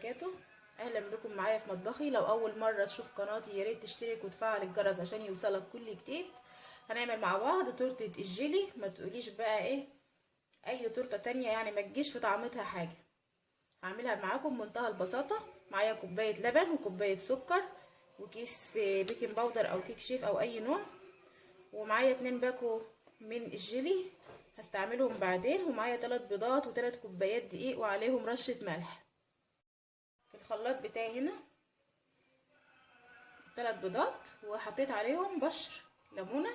وبركاته. اهلا بكم معايا في مطبخي. لو اول مره تشوف قناتي يا ريت تشترك وتفعل الجرس عشان يوصلك كل جديد. هنعمل مع بعض تورته الجيلي. ما تقوليش بقى ايه اي تورته تانية، يعني ما تجيش في طعمتها حاجه. هعملها معاكم بمنتهى البساطه. معايا كوبايه لبن وكوبايه سكر وكيس بيكنج باودر او كيك شيف او اي نوع، ومعايا 2 باكو من الجيلي هستعملهم بعدين، ومعايا 3 بيضات و3 كوبايات دقيق وعليهم رشه ملح. في الخلاط بتاعي هنا 3 بيضات وحطيت عليهم بشر ليمونه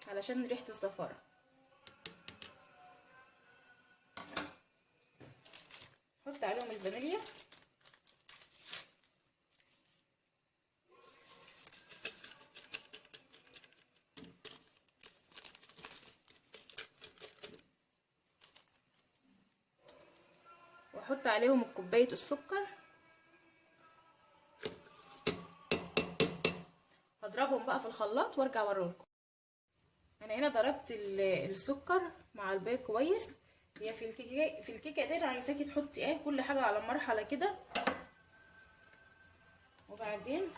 علشان ريحه الزفاره. حط عليهم الفانيليا واحط عليهم كوبايه السكر. هضربهم بقى في الخلاط وارجع اوريلكم. انا هنا ضربت السكر مع البيض كويس. هي في الكيكه دي انا عايزاكي تحطي كل حاجه على مرحله كده، وبعدين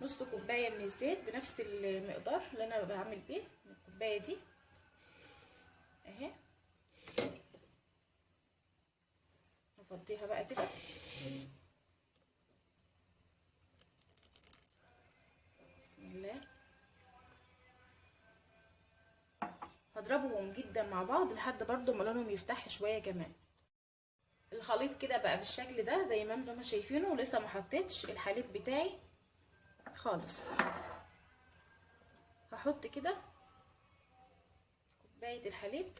نص كوبايه من الزيت بنفس المقدار اللي انا بعمل بيه الكوبايه دي اهي. هفضيها بقى كده بسم الله. هضربهم جدا مع بعض لحد برضو ما لونهم يفتح شويه كمان. الخليط كده بقى بالشكل ده زي ما انتم شايفينه، ولسه ما حطيتش الحليب بتاعي خالص. هحط كده كوبايه الحليب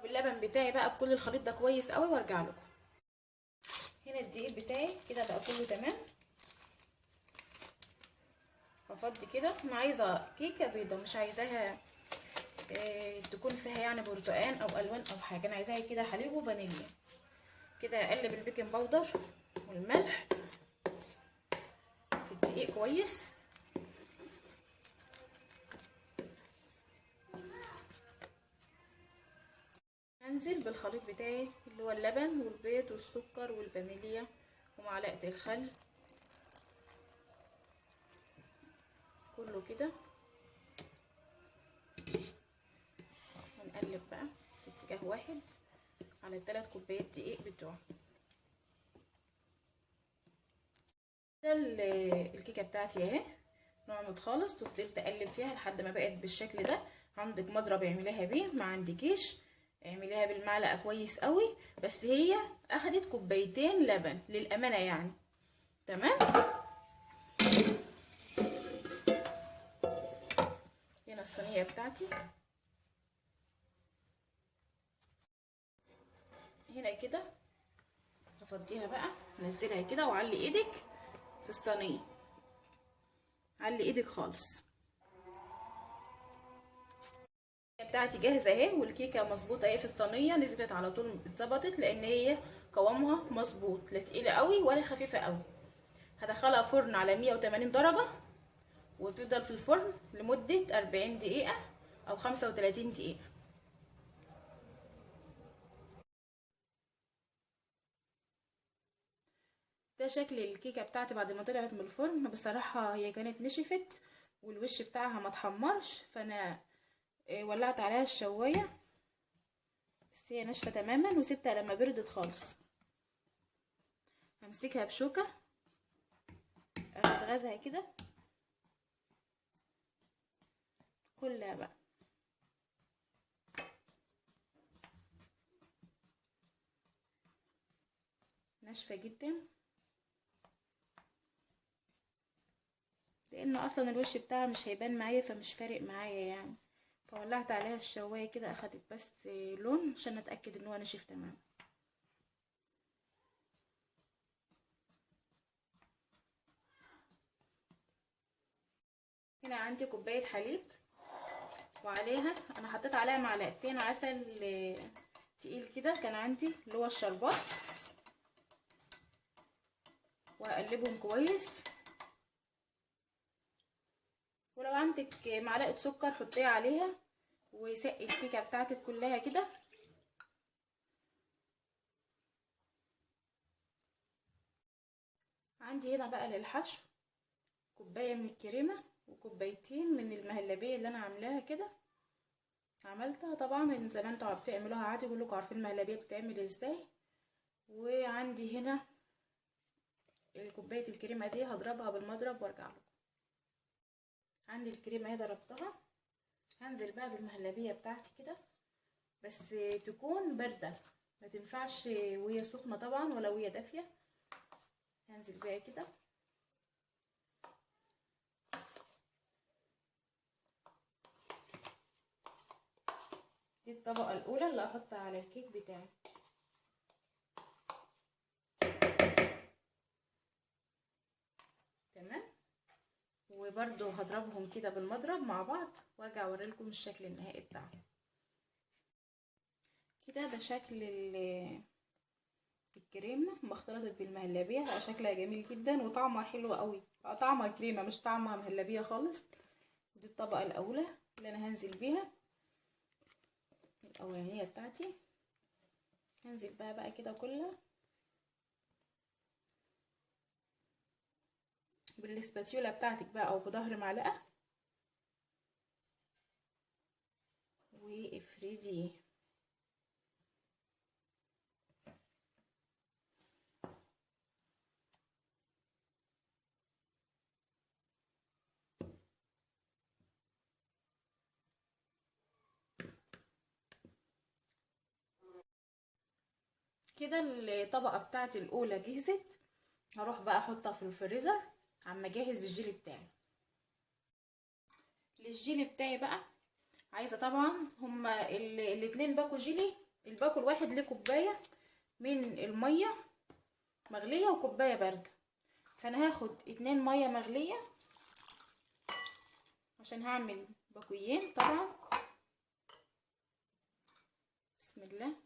باللبن بتاعي بقى بكل الخليط ده كويس قوي وارجع لكم. هنا الدقيق بتاعي كده بقى كله تمام. هفضي كده. انا عايزه كيكه بيضه، مش عايزاها تكون فيها يعني برتقان او الوان او حاجه. انا عايزاها كده حليب وفانيليا. كده اقلب البيكنج باودر والملح في الدقيق كويس. هنزل بالخليط بتاعي اللي هو اللبن والبيض والسكر والفانيليا ومعلقه الخل كله كده، ونقلب بقى في اتجاه واحد على 3 كوبايات دقيق بتوعي. ده الكيكه بتاعتي اهي نعمت خالص، وفضلت اقلب فيها لحد ما بقت بالشكل ده. عندك مضرب اعمليها بيه، ما عندكيش اعمليها بالمعلقه كويس قوي. بس هي اخدت كوبايتين لبن للامانه يعني. تمام. هنا الصينيه بتاعتي هنا كده. هفضيها بقى، انزلها كده وعلي ايدك في الصينيه، علي ايدك خالص. بتاعتي جاهزه اهي، والكيكه مظبوطه اهي في الصينيه، نزلت على طول اتظبطت لان هي قوامها مظبوط، لا تقيله قوي ولا خفيفه قوي. هدخلها فرن على 180 درجه وتفضل في الفرن لمده 40 دقيقه او 35 دقيقه. ده شكل الكيكه بتاعتي بعد ما طلعت من الفرن. بصراحه هي كانت نشفت والوش بتاعها ما اتحمرش، فانا ولعت عليها الشوايه بس هي ناشفه تماما، وسبتها لما بردت خالص. همسكها بشوكه اغزغزها كده كلها بقى. ناشفه جدا لان اصلا الوش بتاعها مش هيبان معايا، فمش فارق معايا يعني. فولعت عليها الشوايه كده، اخدت بس لون عشان اتاكد ان هو ناشف تمام. هنا عندي كوبايه حليب وعليها انا حطيت عليها معلقتين عسل تقيل كده كان عندي اللي هو الشربات، وهقلبهم كويس. ولو عندك معلقه سكر حطيها عليها وسقي الكيكه بتاعتك كلها كده. عندي هنا بقى للحشو كوبايه من الكريمه وكوبايتين من المهلبيه اللي انا عاملاها كده. عملتها طبعا من زمان، انتوا بتعملوها عادي، كلكم عارفين المهلبيه بتتعمل ازاي. وعندي هنا كوبايه الكريمه دي هضربها بالمضرب وارجع لكم. عندي الكريمه اهي ضربتها. هنزل بقى بالمهلبيه بتاعتي كده، بس تكون بارده، ما تنفعش وهي سخنه طبعا ولا وهي دافيه. هنزل بقى كده. دي الطبقه الاولى اللي هحطها على الكيك بتاعي. تمام. وبرده هضربهم كده بالمضرب مع بعض وارجع اوريلكم الشكل النهائي بتاعهم. كده ده شكل الكريمه ما اختلطت بالمهلبيه، بقى شكلها جميل جدا وطعمها حلو قوي، بقى طعمها كريمه مش طعمها مهلبيه خالص. دي الطبقه الاولى اللي انا هنزل بيها، الاولانيه بتاعتي. هنزل بقى كده كلها بالسباتيولا بتاعتك بقى او بظهر معلقه، وافردي. كده الطبقه بتاعتي الاولى جهزت. هروح بقى احطها في الفريزر عما اجهز الجيلي بتاعي. للجيلي بتاعي بقى عايزه طبعا هما الاتنين باكو جيلي. الباكو الواحد ليه كوبايه من الميه مغليه وكوبايه بارده، فانا هاخد 2 ميه مغليه عشان هعمل باكويين طبعا. بسم الله.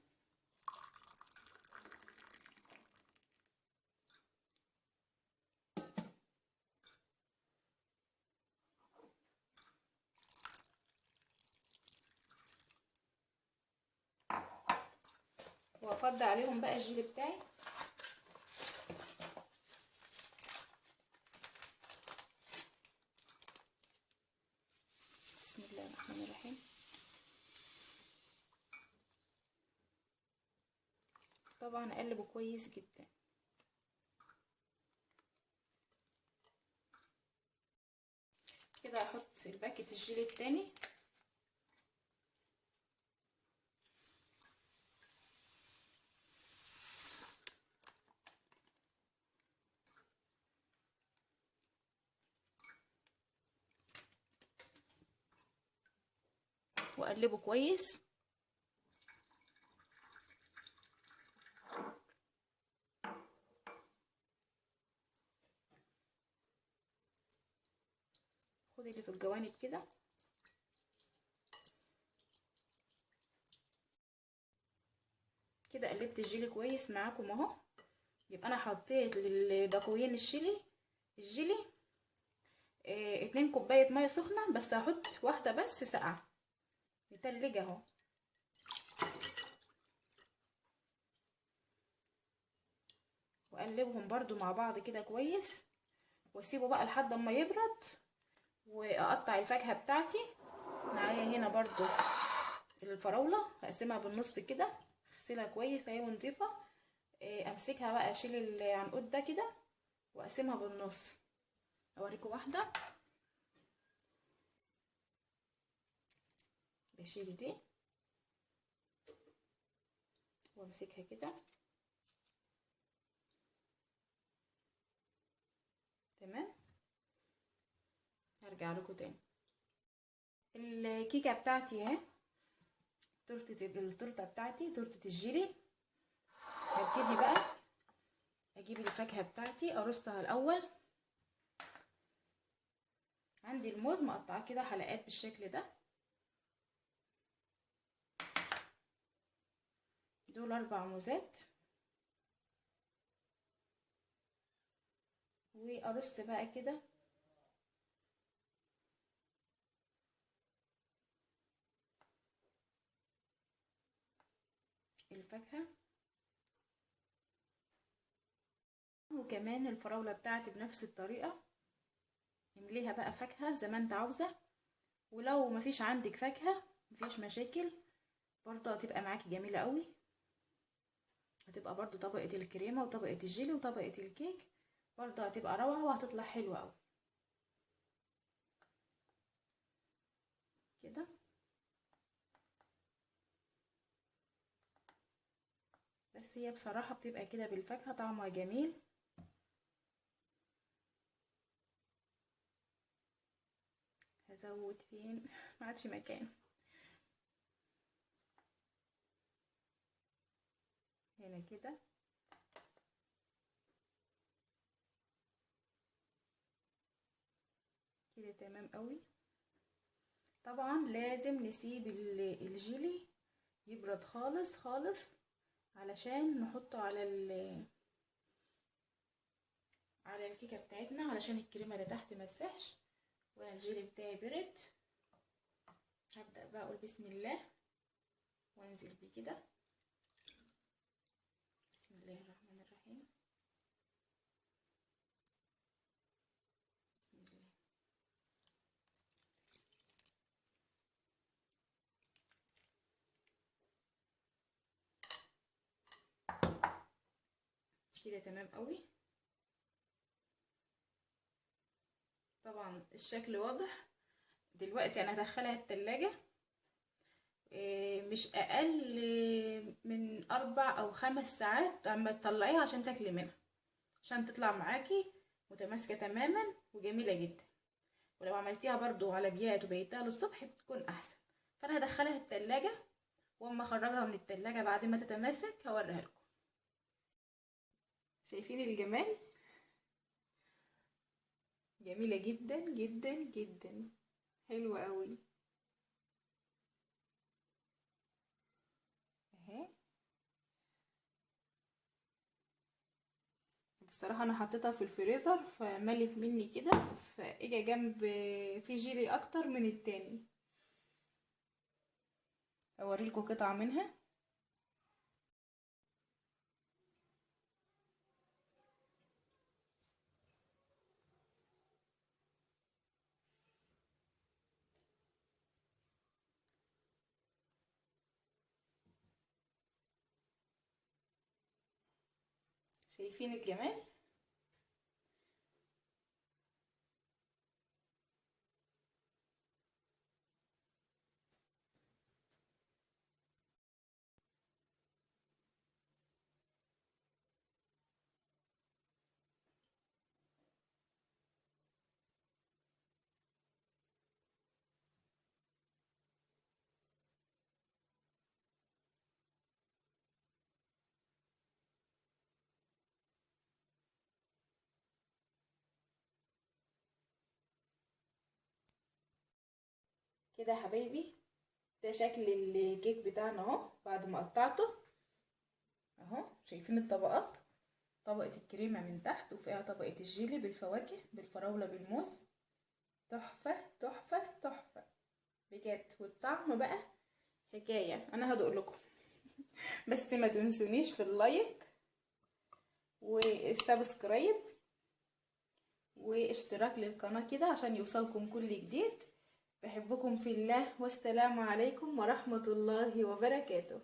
وافضي عليهم بقى الجيلي بتاعي. بسم الله الرحمن الرحيم. طبعا اقلبه كويس جدا. كده هحط الباكت الجيلي التاني. واقلبه كويس. خد اللي في الجوانب كده. كده قلبت الجيلي كويس معاكم اهو. يبقى انا حطيت للباكوين الجيلي 2 كوبايه ميه سخنه، بس هحط واحده بس ساقعه متلجه اهو. واقلبهم برضو مع بعض كده كويس، واسيبه بقى لحد ما يبرد. واقطع الفاكهه بتاعتي. معايا هنا برضو الفراوله، هقسمها بالنص كده، اغسلها كويس اهي ونضيفه. امسكها بقى، اشيل العنقود ده كده واقسمها بالنص. اوريكم واحده. بشيل دي وامسكها كده. تمام. هرجع لكم تاني. الكيكه بتاعتي اهي، التورته بتاعتي تورته الجيلي. هبتدي بقى اجيب الفاكهه بتاعتي ارصها الاول. عندي الموز مقطعاه كده حلقات بالشكل ده. دول 4 موزات. وارص بقى كده الفاكهة. وكمان الفراولة بتاعتي بنفس الطريقة، امليها بقى فاكهة زي ما انت عاوزة، ولو مفيش عندك فاكهة مفيش مشاكل، برضه هتبقى معاكي جميلة قوي. هتبقى برضه طبقة الكريمة وطبقة الجيلي وطبقة الكيك، برضه هتبقى روعة وهتطلع حلوة قوي كده. بس هي بصراحة بتبقى كده بالفاكهة طعمها جميل. هزود فين؟ ما عادش مكان. هنا كده. كده تمام قوي. طبعا لازم نسيب الجيلي يبرد خالص خالص علشان نحطه على الكيكه بتاعتنا، علشان الكريمه اللي تحت ما تسحش. وانا الجيلي بتاعي برد. هبدا بقى اقول بسم الله وانزل بيه كده. بسم الله الرحمن الرحيم. بسم الله. كده تمام قوي. طبعا الشكل واضح. دلوقتي انا هدخلها التلاجة مش اقل من 4 أو 5 ساعات اما تطلعيها عشان تاكلي منها، عشان تطلع معاكي متماسكة تماما وجميلة جدا. ولو عملتيها برضو على بيات وبيتها للصبح بتكون احسن. فانا هدخلها التلاجة، واما اخرجها من التلاجة بعد ما تتماسك هوريها لكم. شايفين الجمال؟ جميلة جدا جدا جدا، حلوة قوي اهي. بصراحة انا حطيتها في الفريزر فملت مني كده، فاجا جنب في جيلي اكتر من التاني. اوريلكم قطعة منها. شايفين الجمال؟ كده يا حبايبي، ده شكل الكيك بتاعنا اهو بعد ما قطعته اهو. شايفين الطبقات؟ طبقة الكريمة من تحت وفيها طبقة الجيلي بالفواكه بالفراولة بالموز. تحفة تحفة تحفة بجد. والطعم بقى حكاية، انا هدوق لكم. بس ما تنسونيش في اللايك والسبسكرايب واشتراك للقناة كده عشان يوصلكم كل جديد. بحبكم في الله، والسلام عليكم ورحمة الله وبركاته.